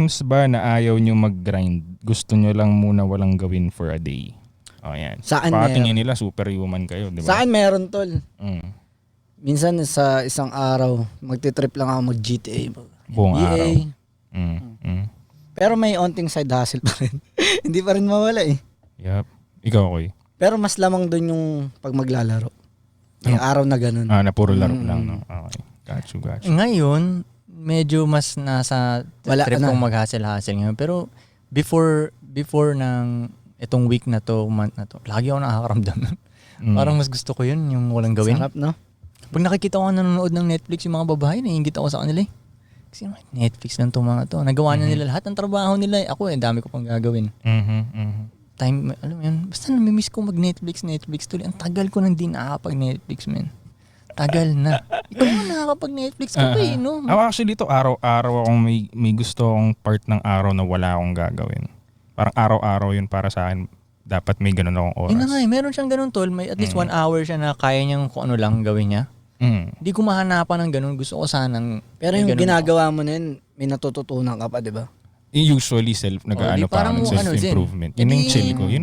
times ba na ayaw nyo mag-grind? Gusto nyo lang muna walang gawin for a day? O yan. Saan Patingin meron? nila superhuman kayo, di ba? Saan meron, tol? Mm. Minsan sa isang araw, magti-trip lang ako mag-GTA. Buong EA. araw. Mm. Pero may onting side hustle pa rin. Hindi pa rin mawala eh. Yup. Ikaw, Koy? Pero mas lamang dun yung pag maglalaro. May araw na ganun. Na puro laro lang, no? Okay. Gotcha. Ngayon, medyo mas nasa Wala trip na. kong mag-hustle ngayon. Pero before ng itong week na to, month na to, lagi ako nakakaramdam. Parang mas gusto ko yun, yung walang gawin. Sarap, no? Pag nakikita ko nanonood ng Netflix yung mga babae, naiingit ako sa kanila eh. Kasi Netflix lang itong mga to. Nagawa na nila lahat ng trabaho nila. Ako dami ko pang gagawin. Time, alam mo yun, basta namimiss ko mag-Netflix tuloy. Ang tagal ko nang di nakakapag-Netflix, man. Tagal na. Ikaw mo nakakapag-Netflix ka pa eh, no? Ako actually dito, araw-araw akong may gusto akong part ng araw na wala akong gagawin. Parang araw-araw yun para sa akin. Dapat may ganun akong oras. Yun na nga eh, meron siyang ganun tol. May at least 1 hour siya na kaya niyang kung ano lang gawin niya. Hindi ko mahanapan ng ganun. Gusto ko sanang... Pero yung ginagawa mo na yun, may natututunan ka pa, di ba? Usually nag-ano pa ako ng self-improvement. Yun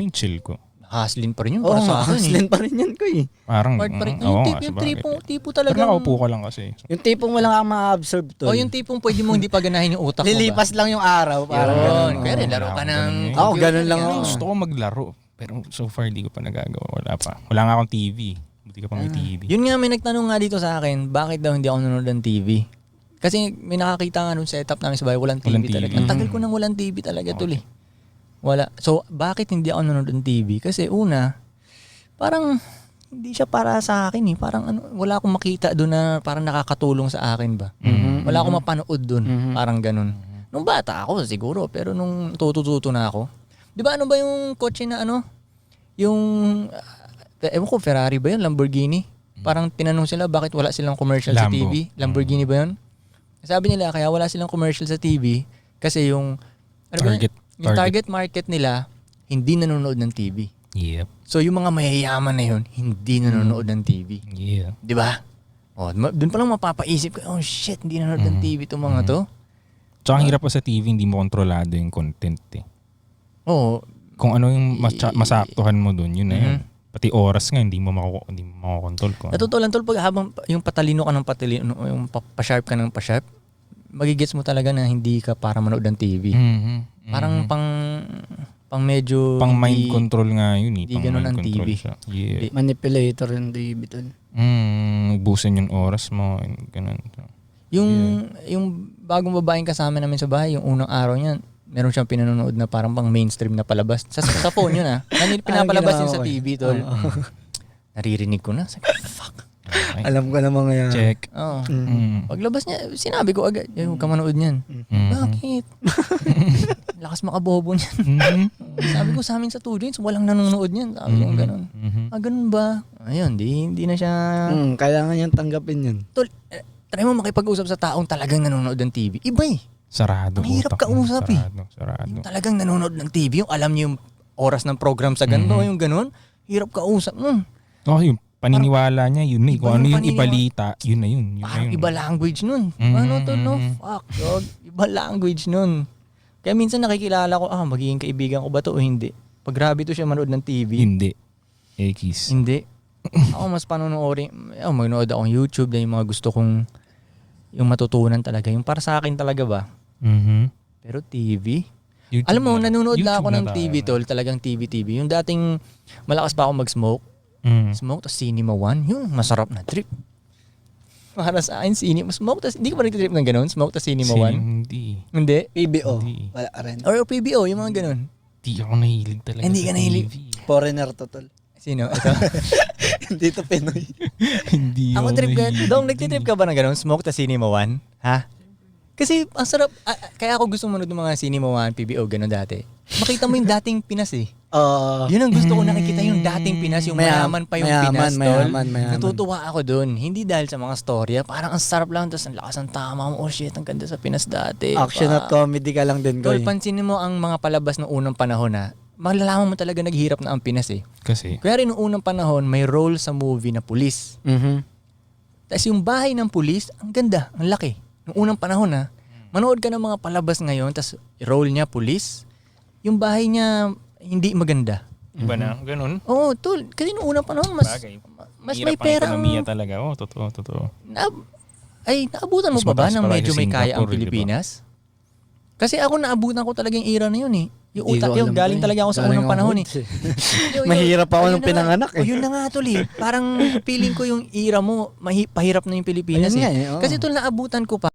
yung chill ko. Haslin pa rin yun Oo, para sa akin eh. hustling pa rin yan ko eh. Parang, Part pa rin. oo nga, Yung sabagay. tipo talaga. Pero nakaupo ka lang kasi. Yung tipong walang kang ma-absorb to. O yung tipong pwede mong hindi paganahin yung utak mo ba? Lilipas lang yung araw. Parang Yun. ganun. Kaya rin, laro ka ng... Ako, ganun lang Pero ako. gusto ko maglaro. Pero so far, hindi ko pa nagagawa. Wala pa. Wala nga akong TV. Buti ka pang may TV. Yun nga, may nagtanong nga dito sa akin, bakit daw hindi ako nanonood ng TV? Kasi may nakakita nga nung setup namin sa bahay, walang TV talaga. Ang tagal ko nang walang TV talaga tol eh. Wala. So, bakit hindi ako nanonood ng TV? Kasi una, parang hindi siya para sa akin eh. Parang wala akong makita doon na parang nakakatulong sa akin ba. Wala akong mapanood doon. Parang ganun. Nung bata ako siguro, pero nung tutututo na ako. Di ba ano ba yung kotse na yung, ewan ko, Ferrari ba yun? Lamborghini? Parang tinanong sila bakit wala silang commercial sa TV. Lamborghini ba yun? Sabi nila kaya wala silang commercial sa TV kasi yung target market nila hindi nanonood ng TV. Yep. So yung mga mayayaman na yun, hindi nanonood ng TV. Yeah. 'Di ba? Oh, doon pa lang mapapaisip ka, oh shit, hindi nanonood ng TV itong mga to. Tsaka ang hirap pa sa TV, hindi mo kontrolado yung content eh. Oo. Kung ano yung masaktuhan mo doon, yun na yun. Pati oras nga, hindi mo makakontrol ko. Sa totoo lang tol, pag habang yung patalino ka ng patalino, yung pa-sharp ka ng pa-sharp, magigets mo talaga na hindi ka para manood ng TV. Parang pang medyo... Pang mind control nga yun eh. Hindi ganun ang TV. Yeah. Manipulator yung TV tol. Busin yung oras mo. Ganun. Yung bagong babaeng kasama namin sa bahay, yung unang araw niya, meron siyang pinanonood na parang pang mainstream na palabas. Sa phone yun pinapalabas yun sa TV tol. Naririnig ko na. Fuck. Okay. Alam ko naman ngayon. Check. Oo. Paglabas niya, sinabi ko agad, huwag ka manood niyan. Bakit? Lakas makabobo niyan. Sabi ko sa amin sa students, walang nanonood niyan. Sabi ko ganun. Ganun ba? Ayun, di na siya... Kailangan niyang tanggapin yun. Tol, try mo makipag-usap sa taong talagang nanonood ng TV. Iba eh. Sarado. Ang hirap kausap eh. Sarado. Yung talagang nanonood ng TV, yung alam niyo yung oras ng program sa ganito, yung ganun, hirap kausap. Yung paniniwala niya, yun eh. Kung ano yung ibalita, yun na yun. Parang iba language nun. Ano to, no? Fuck, dog. Iba language nun. Kaya minsan nakikilala ko, magiging kaibigan ko ba to o hindi? Pag grabe to siya manood ng TV. Hindi. Ekis. Hindi. Ako mas panonoorin. Manood akong YouTube na yung mga gusto kong yung matutunan talaga. Yung para sa akin talaga ba? Pero TV? YouTube. Alam mo, nanonood na ako ng TV tol. Talagang TV. Yung dating malakas pa ako mag-smoke. Smoke, tas Cinema 1. Yung masarap na trip. Para sa akin, smoke, tas hindi ko pa nag-trip ng ganun. Smoke, tas Cinema 1. Hindi? PBO. Wala rin. Or PBO, yung mga ganun. Hindi ako nahilig talaga Hindi sa ka nahilig. TV. Foreigner to tol. Sino? Ito? Hindi to Pinoy. Hindi ako trip ka. Dong, nagtitrip ka ba ng ganun? Smoke, tas Cinema 1? Ha? Kasi ang sarap. Kaya ako gusto manood ng mga Cinema 1, PBO, ganun dati. Makita mo yung dating Pinas eh. Yun ang gusto ko nakikita, yung dating Pinas, yung mayaman pa yung Pinas, tol. Mayaman. Natutuwa ako dun. Hindi dahil sa mga storya. Parang ang sarap lang, tapos ang lakas ng tama mo. Oh shit, ang ganda sa Pinas dati. Action at comedy ka lang din, Tol, Koy. pansinin mo ang mga palabas ng unang panahon na malalaman mo talaga naghihirap na ang Pinas eh. Kasi? Kaya rin noong unang panahon, may role sa movie na pulis. Tapos yung bahay ng pulis, ang ganda, ang laki. Noong unang panahon Manood ka ng mga palabas ngayon, tas role niya, pulis. Yung bahay niya, hindi maganda. Iba na, ganun. Oo, tol. Kasi noong unang panahon, mas may pera. Ekonomiya talaga. Oo, totoo. Naabutan mo Mas ba mataas ng pala medyo sa may kaya ang Singapore, di ba? Pilipinas? Kasi ako naabutan ko talaga yung era na yun eh. Yung Hindi utak ko yun, alam galing to eh. talaga ako sa Galing unang ako panahon eh. hoods eh. Mahirap pa ako nung pinanganak eh. Yun na nga tol eh. Parang feeling ko yung era mo, pahirap na yung Pilipinas Ayun eh. nga eh, oo. Kasi tol, naabutan ko pa.